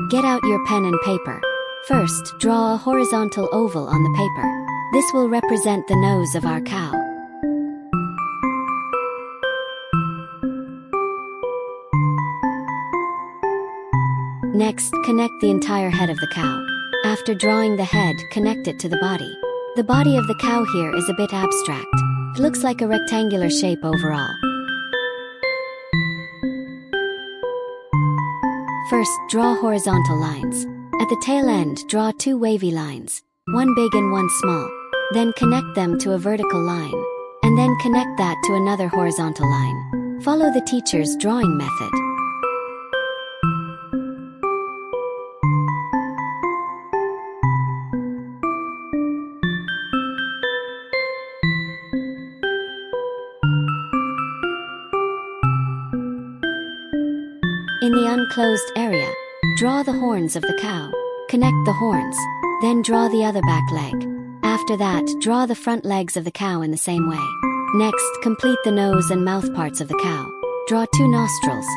Get out your pen and paper. First, draw a horizontal oval on the paper. This will represent the nose of our cow. Next, connect the entire head of the cow. After drawing the head, connect it to the body. The body of the cow here is a bit abstract. It looks like a rectangular shape overall. First, draw horizontal lines. At the tail end, draw 2 wavy lines, one big and one small. Then connect them to a vertical line, and then connect that to another horizontal line. Follow the teacher's drawing method. In the unclosed area, draw the horns of the cow. Connect the horns, then draw the other back leg. After that, draw the front legs of the cow in the same way. Next, complete the nose and mouth parts of the cow. Draw 2 nostrils.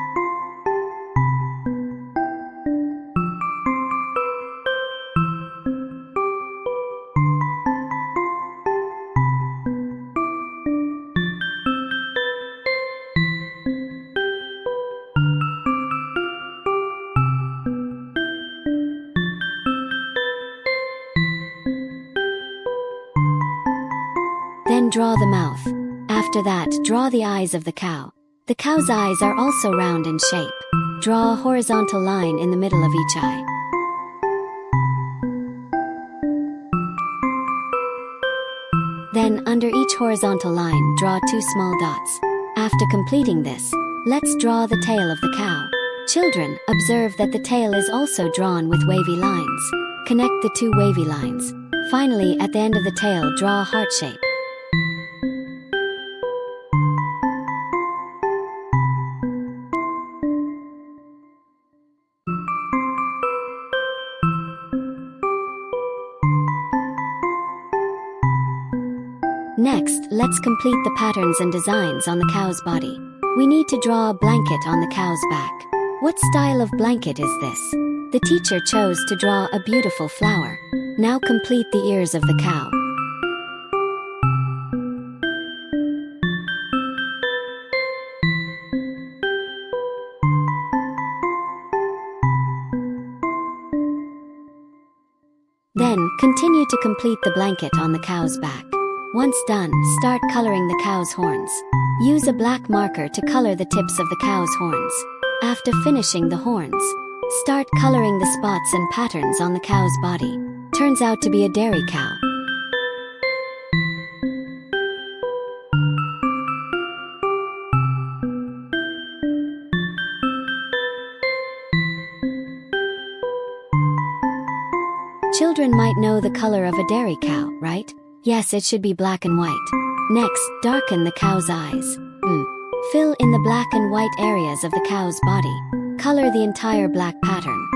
Then draw the mouth. After that, draw the eyes of the cow. The cow's eyes are also round in shape. Draw a horizontal line in the middle of each eye. Then, under each horizontal line, draw 2 small dots. After completing this, let's draw the tail of the cow. Children, observe that the tail is also drawn with wavy lines. Connect the 2 wavy lines. Finally, at the end of the tail, draw a heart shape. Next, let's complete the patterns and designs on the cow's body. We need to draw a blanket on the cow's back. What style of blanket is this? The teacher chose to draw a beautiful flower. Now complete the ears of the cow. Then, continue to complete the blanket on the cow's back. Once done, start coloring the cow's horns. Use a black marker to color the tips of the cow's horns. After finishing the horns, start coloring the spots and patterns on the cow's body. Turns out to be a dairy cow. Children might know the color of a dairy cow, right? Yes, it should be black and white. Next, darken the cow's eyes. Fill in the black and white areas of the cow's body. Color the entire black pattern.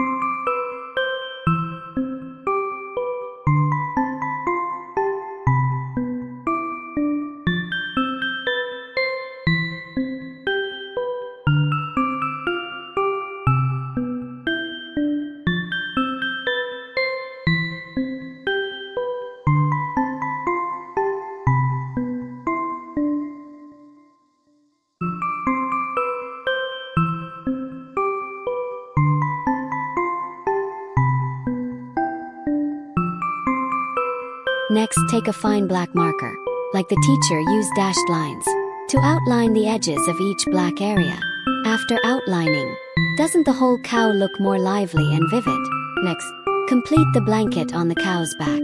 Next, take a fine black marker. Like the teacher, use dashed lines to outline the edges of each black area. After outlining, doesn't the whole cow look more lively and vivid? Next, complete the blanket on the cow's back.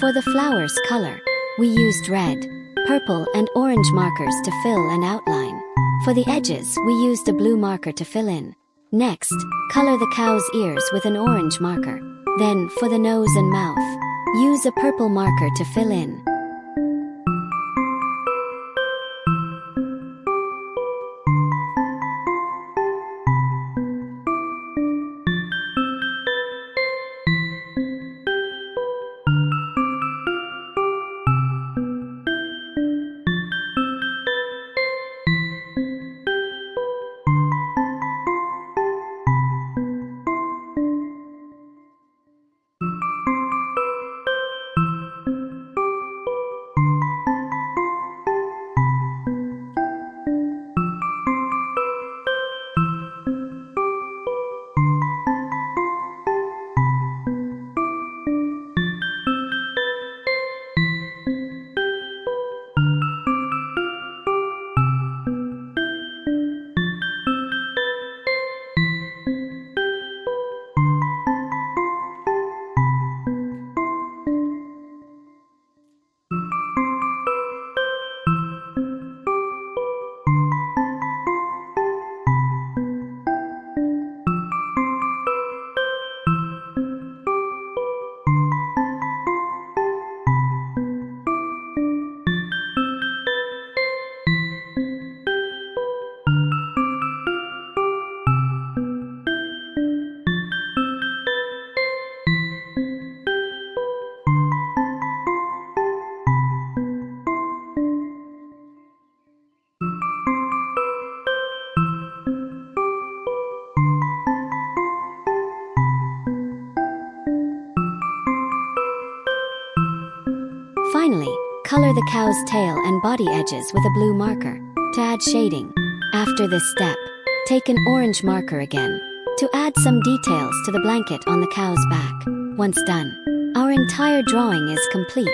For the flowers color, we used red, purple and orange markers to fill and outline. For the edges, we used a blue marker to fill in. Next, color the cow's ears with an orange marker. Then, for the nose and mouth, use a purple marker to fill in. Finally, color the cow's tail and body edges with a blue marker to add shading. After this step, take an orange marker again to add some details to the blanket on the cow's back. Once done, our entire drawing is complete.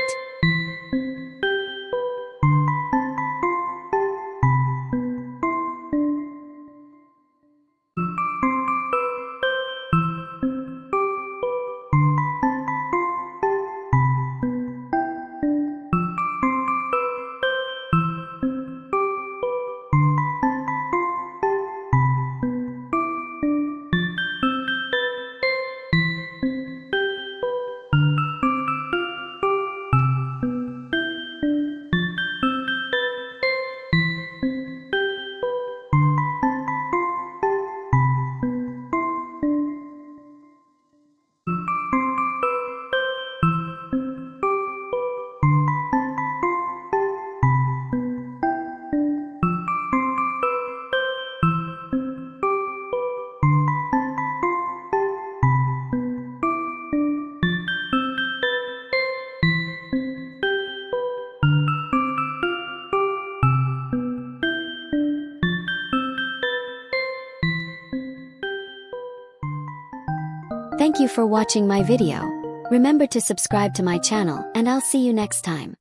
Thank you for watching my video. Remember to subscribe to my channel and I'll see you next time.